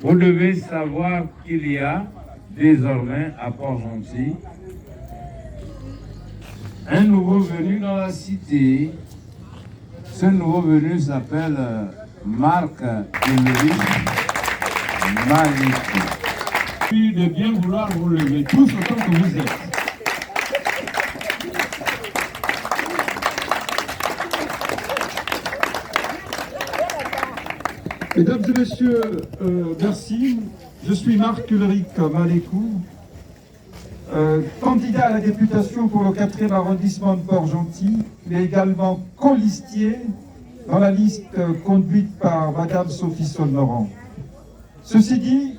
Vous devez savoir qu'il y a désormais à Port-Gentil un nouveau venu dans la cité. Ce nouveau venu s'appelle Marc-Émeric Malikou. Puis de bien vouloir vous lever tous autant que vous êtes. Mesdames et messieurs, merci. Je suis Marc-Émeric Malikou, candidat à la députation pour le 4e arrondissement de Port-Gentil, mais également colistier dans la liste conduite par Madame Sophie Solnoran. Ceci dit,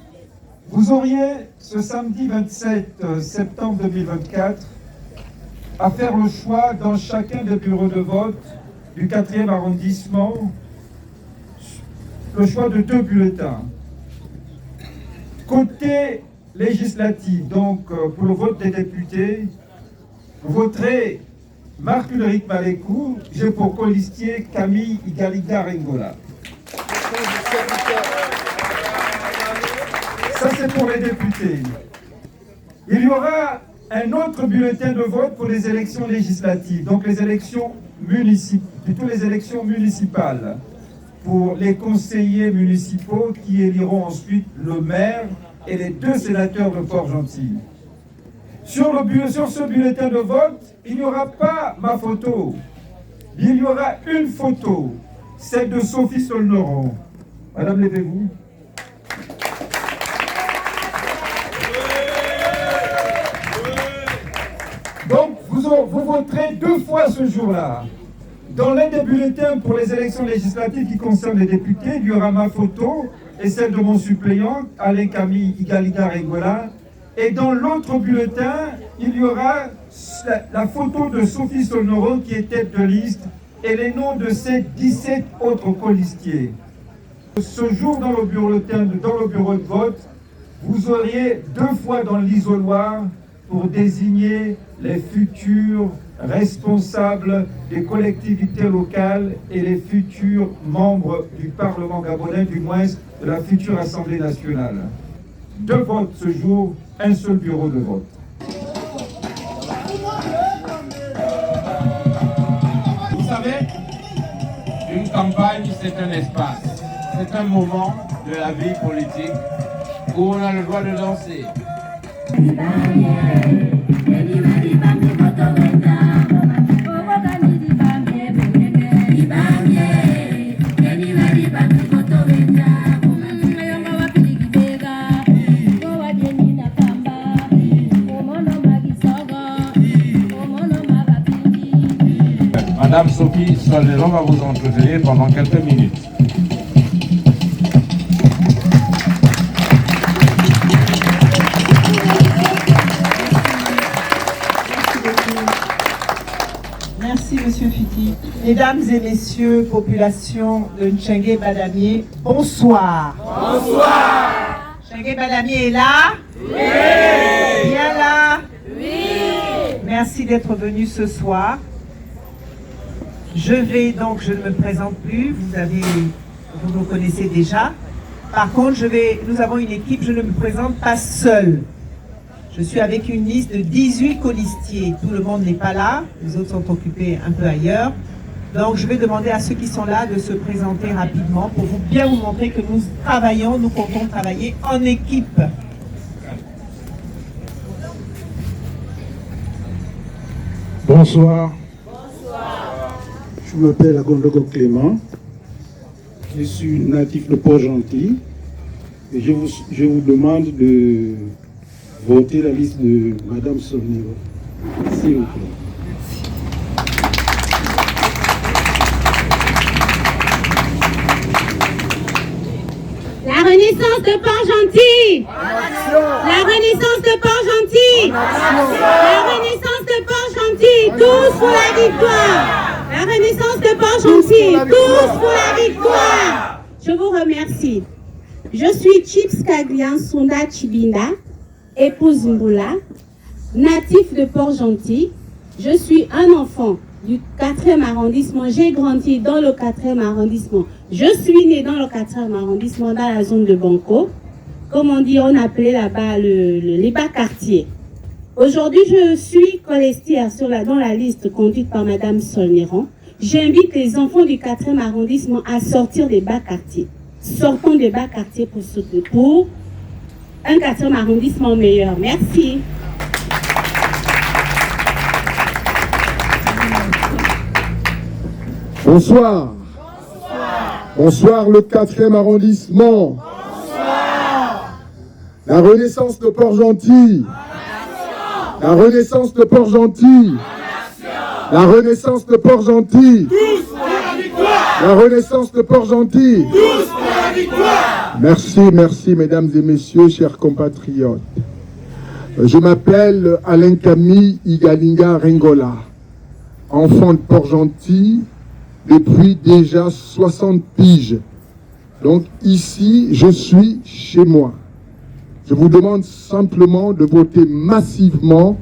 vous auriez ce samedi 27 septembre 2024 à faire le choix dans chacun des bureaux de vote du 4e arrondissement, le choix de 2 bulletins. Côté législatif, donc pour le vote des députés, vous voterez Marc-Émeric Malikou, j'ai pour colistier Camille Igaliga Rengola. Ça c'est pour les députés. Il y aura un autre bulletin de vote pour les élections législatives, donc les élections municipales, plutôt les élections municipales, pour les conseillers municipaux qui éliront ensuite le maire et les 2 sénateurs de Port-Gentil. Sur ce bulletin de vote, il n'y aura pas ma photo. Il y aura une photo, celle de Sophie Solnoran. Madame, levez-vous. Donc, vous voterez 2 fois ce jour-là. Dans l'un des bulletins pour les élections législatives qui concernent les députés, il y aura ma photo et celle de mon suppléant, Alain Camille Igaliga Rengola. Et dans l'autre bulletin, il y aura la photo de Sophie Solnoran qui est tête de liste et les noms de ces 17 autres colistiers. Ce jour, dans le bureau de vote, vous auriez 2 fois dans l'isoloir pour désigner les futurs responsables des collectivités locales et les futurs membres du Parlement gabonais, du moins de la future Assemblée nationale. 2 votes ce jour, un seul bureau de vote. Vous savez, une campagne, c'est un espace. C'est un moment de la vie politique où on a le droit de danser. Madame Sophie Solnoran va vous entretenir pendant quelques minutes. Merci, Monsieur Fiti. Mesdames et messieurs, population de Ntchengué Badamié, bonsoir. Bonsoir. Ntchengué Badamié est là? Oui. Bien là? Oui. Merci d'être venu ce soir. Je ne me présente plus, vous nous connaissez déjà. Par contre, nous avons une équipe, je ne me présente pas seule. Je suis avec une liste de 18 colistiers. Tout le monde n'est pas là, les autres sont occupés un peu ailleurs. Donc je vais demander à ceux qui sont là de se présenter rapidement pour bien vous montrer que nous comptons travailler en équipe. Bonsoir. Je m'appelle Agondogo Clément. Je suis natif de Port-Gentil. Et je vous demande de voter la liste de Madame Solnoran. S'il vous plaît. La renaissance de Port-Gentil. La renaissance de Port-Gentil. La renaissance de Port-Gentil. Tous pour la victoire. La renaissance de Port-Gentil. Tous pour la victoire. Je vous remercie. Je suis Chips Kaglian Sunda Chibinda, épouse Mboula, natif de Port-Gentil. Je suis un enfant du 4e arrondissement. J'ai grandi dans le 4e arrondissement. Je suis née dans le 4e arrondissement, dans la zone de Banco. comme on dit, on appelait là-bas les bas quartiers. Aujourd'hui, je suis colistière dans la liste conduite par Madame Solneron. J'invite les enfants du 4e arrondissement à sortir des bas quartiers. Sortons des bas quartiers pour un 4e arrondissement meilleur. Merci. Bonsoir. Bonsoir le 4e arrondissement. Bonsoir. La Renaissance de Port-Gentil. La Renaissance de Port-Gentil. La Renaissance de Port-Gentil. Tous pour la victoire. La Renaissance de Port-Gentil. Tous pour la victoire. Merci, merci mesdames et messieurs, chers compatriotes. Je m'appelle Alain Camille Igalinga Rengola, enfant de Port-Gentil depuis déjà 60 piges. Donc ici, je suis chez moi. Je vous demande simplement de voter massivement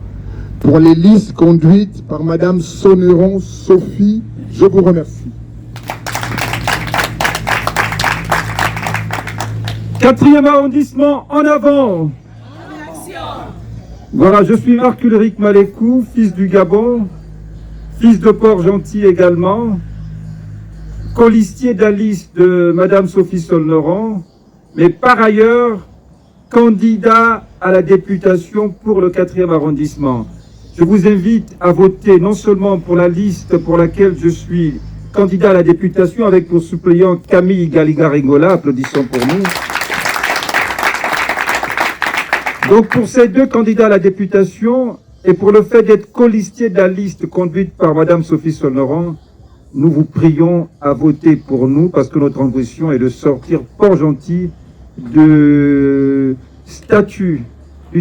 pour les listes conduites par Madame Solneron Sophie. Je vous remercie. 4e arrondissement, en avant. Voilà, je suis Marc Ulrich Malécou, fils du Gabon, fils de Port-Gentil également, colistier de la liste de Madame Sophie Solneron, mais par ailleurs, candidat à la députation pour le 4e arrondissement. Je vous invite à voter non seulement pour la liste pour laquelle je suis candidat à la députation avec pour suppléant Camille Igalinga-Rengola, applaudissons pour nous. Donc pour ces deux candidats à la députation et pour le fait d'être colistier de la liste conduite par Madame Sophie Solneron, nous vous prions à voter pour nous parce que notre ambition est de sortir Port-Gentil du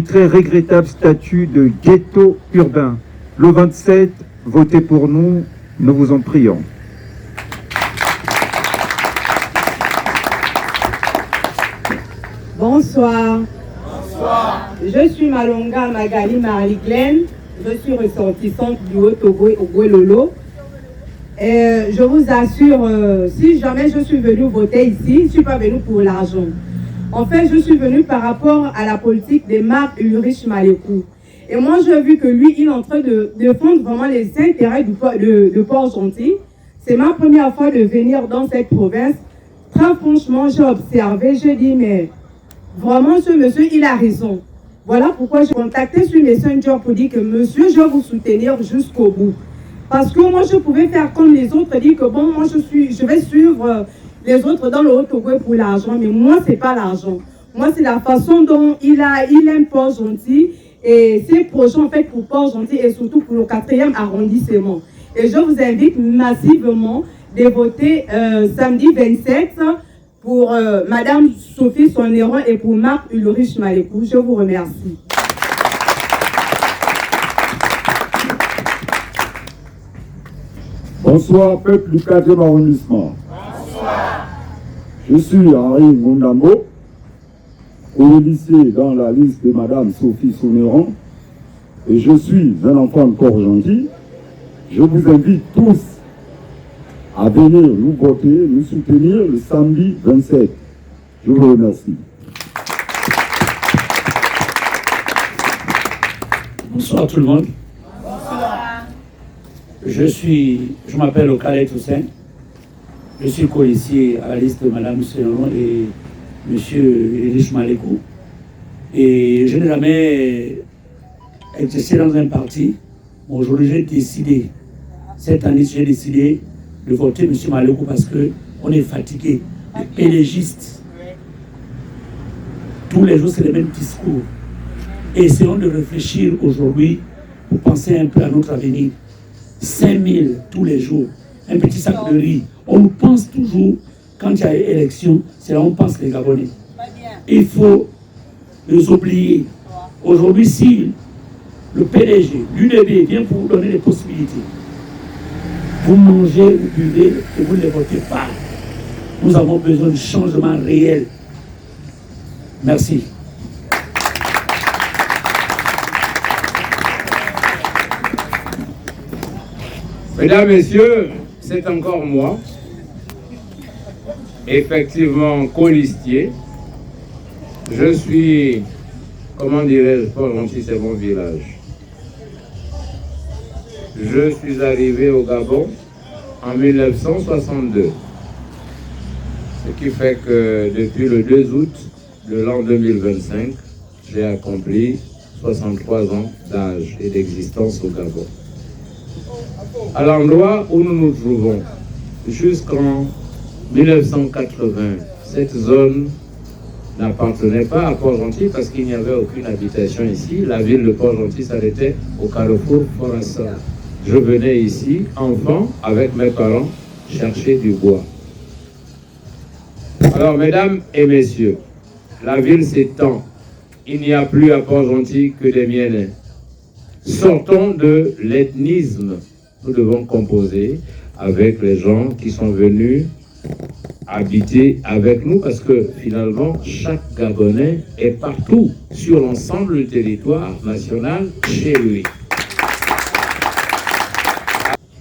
très regrettable statut de ghetto urbain. Le 27, votez pour nous, nous vous en prions. Bonsoir. Bonsoir. Je suis Malonga Magali Marie-Glen. Je suis ressortissante du Haut-Togo au Guélolo. Et je vous assure, si jamais je suis venue voter ici, je ne suis pas venue pour l'argent. En fait, je suis venue par rapport à la politique de Marc Ulrich Malécou. Et moi, j'ai vu que lui, il est en train de défendre vraiment les intérêts de Port-Gentil. C'est ma première fois de venir dans cette province. Très franchement, j'ai observé, j'ai dit, mais vraiment, ce monsieur, il a raison. Voilà pourquoi j'ai contacté sur Messenger pour dire que monsieur, je vais vous soutenir jusqu'au bout. Parce que moi, je pouvais faire comme les autres, dire que bon, moi, je vais suivre les autres dans le Haut-Togo pour l'argent. Mais moi, c'est pas l'argent. Moi, c'est la façon dont il aime Port-Gentil et ses projets, en fait, pour Port-Gentil et surtout pour le 4e arrondissement. Et je vous invite massivement de voter samedi 27 pour Madame Sophie Solneron et pour Marc Ulrich Malécou. Je vous remercie. Bonsoir, peuple du 4e arrondissement. Bonsoir. Je suis Henri Mundambo, colistier dans la liste de Madame Sophie Solneron, et je suis un enfant de Port-Gentil. Je vous invite tous à venir nous voter, nous soutenir le samedi 27. Je vous remercie. Bonsoir tout le monde. Je m'appelle Okale Toussaint. Je suis colistier à la liste de Madame Solneron et Monsieur Ulrich Malécou. Et je n'ai jamais exercé dans un parti. Aujourd'hui, j'ai décidé, cette année, j'ai décidé de voter M. Malécou parce qu'on est fatigué, les pélégistes. Tous les jours, c'est les mêmes discours. Et essayons de réfléchir aujourd'hui pour penser un peu à notre avenir. 5 000 tous les jours, un petit sac de riz. On nous pense toujours, quand il y a élection, c'est là où on pense les Gabonais. Il faut les oublier. Aujourd'hui, si le PDG, l'UDB vient pour vous donner des possibilités, vous mangez, vous buvez et vous ne les votez pas. Nous avons besoin de changement réel. Merci. Mesdames, Messieurs, c'est encore moi, effectivement colistier, Je suis, comment dirais-je, Port-Gentil, c'est mon village. Je suis arrivé au Gabon en 1962. Ce qui fait que depuis le 2 août de l'an 2025, j'ai accompli 63 ans d'âge et d'existence au Gabon. À l'endroit où nous nous trouvons, jusqu'en 1980, cette zone n'appartenait pas à Port-Gentil parce qu'il n'y avait aucune habitation ici. La ville de Port-Gentil s'arrêtait au carrefour Forassar. Je venais ici, enfant, avec mes parents, chercher du bois. Alors, mesdames et messieurs, la ville s'étend. Il n'y a plus à Port-Gentil que des Mienais. Sortons de l'ethnisme. Nous devons composer avec les gens qui sont venus habiter avec nous parce que finalement, chaque Gabonais est partout sur l'ensemble du territoire national chez lui.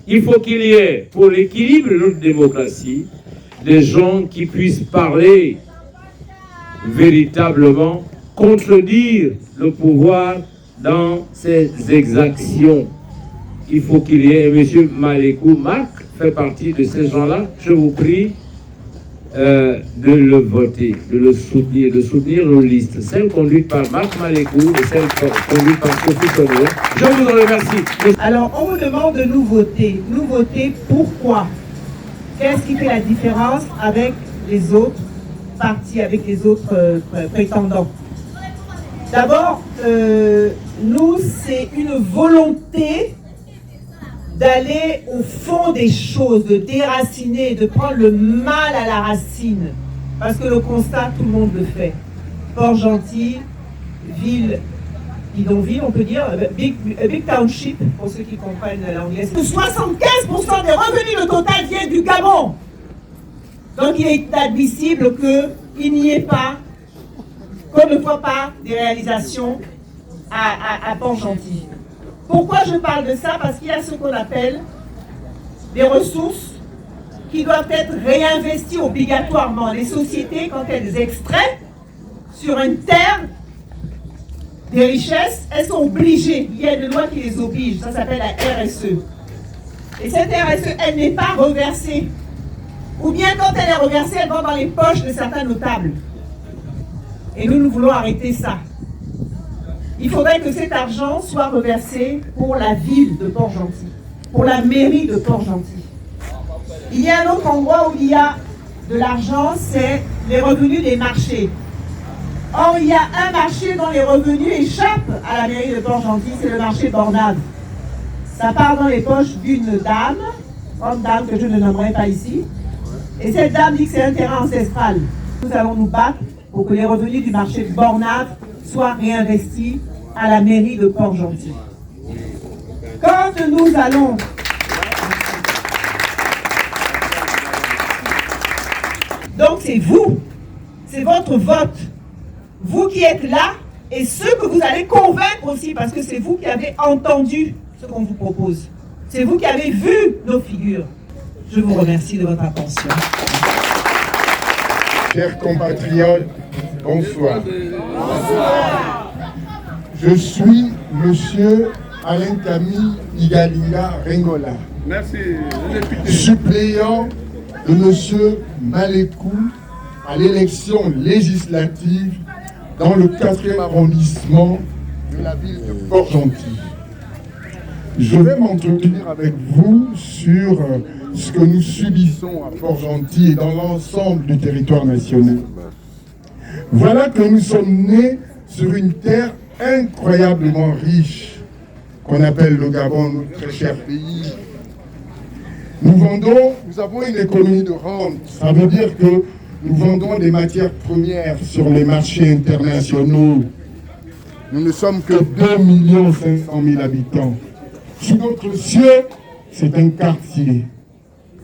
Il faut qu'il y ait, pour l'équilibre de notre démocratie, des gens qui puissent parler véritablement, contredire le pouvoir dans ses exactions. Il faut qu'il y ait, M. Malekou Marc fait partie de ces gens-là. Je vous prie de le voter, de soutenir nos listes, celles conduites par Marc Malekou et celles conduites par Sophie Sonneau. Je vous en remercie. Alors, on vous demande de nous voter. Nous voter pourquoi? Qu'est-ce qui fait la différence avec les autres partis, avec les autres prétendants? D'abord, nous, c'est une volonté d'aller au fond des choses, de déraciner, de prendre le mal à la racine. Parce que le constat, tout le monde le fait. Port-Gentil, ville, bidonville, on peut dire, big township, pour ceux qui comprennent l'anglais. 75% des revenus, le total, viennent du Gabon. Donc il est admissible qu'il n'y ait pas, qu'on ne voit pas des réalisations à Port-Gentil. Pourquoi je parle de ça? Parce qu'il y a ce qu'on appelle des ressources qui doivent être réinvesties obligatoirement. Les sociétés, quand elles extraient sur une terre des richesses, elles sont obligées. Il y a une loi qui les oblige. Ça s'appelle la RSE. Et cette RSE, elle n'est pas reversée. Ou bien quand elle est reversée, elle va dans les poches de certains notables. Et nous voulons arrêter ça. Il faudrait que cet argent soit reversé pour la ville de Port-Gentil, pour la mairie de Port-Gentil. Il y a un autre endroit où il y a de l'argent, c'est les revenus des marchés. Or, il y a un marché dont les revenus échappent à la mairie de Port-Gentil, c'est le marché Bornave. Ça part dans les poches d'une dame, grande dame que je ne nommerai pas ici, et cette dame dit que c'est un terrain ancestral. Nous allons nous battre pour que les revenus du marché de Bornave soient réinvestis à la mairie de Port-Gentil. Quand nous allons... Donc c'est vous, c'est votre vote, vous qui êtes là, et ceux que vous allez convaincre aussi, parce que c'est vous qui avez entendu ce qu'on vous propose. C'est vous qui avez vu nos figures. Je vous remercie de votre attention. Chers compatriotes, bonsoir. Bonsoir. Je suis Monsieur Alain Camille Igalinga Rengola. Merci. Suppléant de Monsieur Malekou à l'élection législative dans le 4e arrondissement de la ville de Port-Gentil. Je vais m'entretenir avec vous sur ce que nous subissons à Port-Gentil et dans l'ensemble du territoire national. Voilà que nous sommes nés sur une terre incroyablement riche, qu'on appelle le Gabon, notre très cher pays. Nous avons une économie de rente. Ça veut dire que nous vendons des matières premières sur les marchés internationaux. Nous ne sommes que 2 500 000 habitants. Sous notre cieux, c'est un quartier.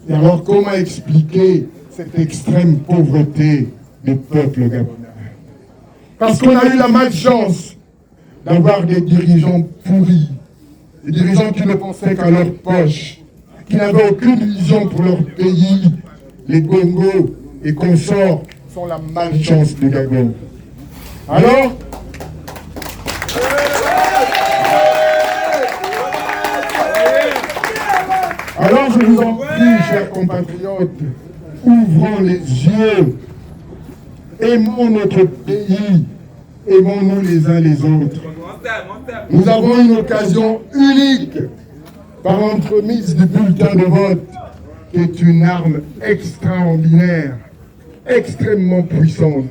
Et alors, comment expliquer cette extrême pauvreté des peuples gabonais? Parce qu'on a eu la malchance d'avoir des dirigeants pourris, des dirigeants qui ne pensaient qu'à leur poche, qui n'avaient aucune vision pour leur pays. Les Bongo et consorts sont la malchance du Gabon. Alors je vous en prie, chers compatriotes, ouvrons les yeux, aimons notre pays, aimons-nous les uns les autres. Nous avons une occasion unique par l'entremise du bulletin de vote, qui est une arme extraordinaire, extrêmement puissante.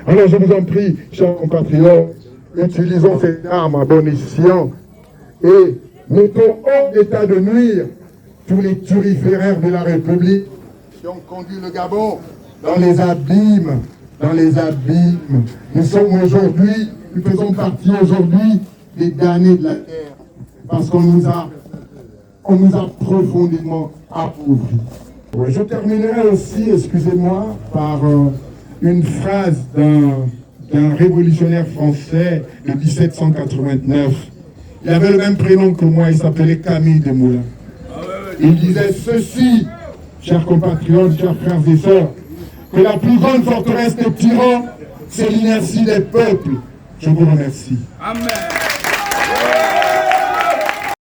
Alors je vous en prie, chers compatriotes, utilisons cette arme à bon escient et mettons hors d'état de nuire tous les turiféraires de la République qui ont conduit le Gabon dans les abîmes, Nous sommes aujourd'hui, nous faisons partie aujourd'hui des damnés de la terre, parce qu'on nous a profondément appauvris. Je terminerai aussi, excusez-moi, par une phrase d'un révolutionnaire français de 1789. Il avait le même prénom que moi, il s'appelait Camille Desmoulins. Il disait ceci, chers compatriotes, chers frères et sœurs, que la plus grande forteresse des tyrans, c'est l'inertie des peuples. Je vous remercie. Amen.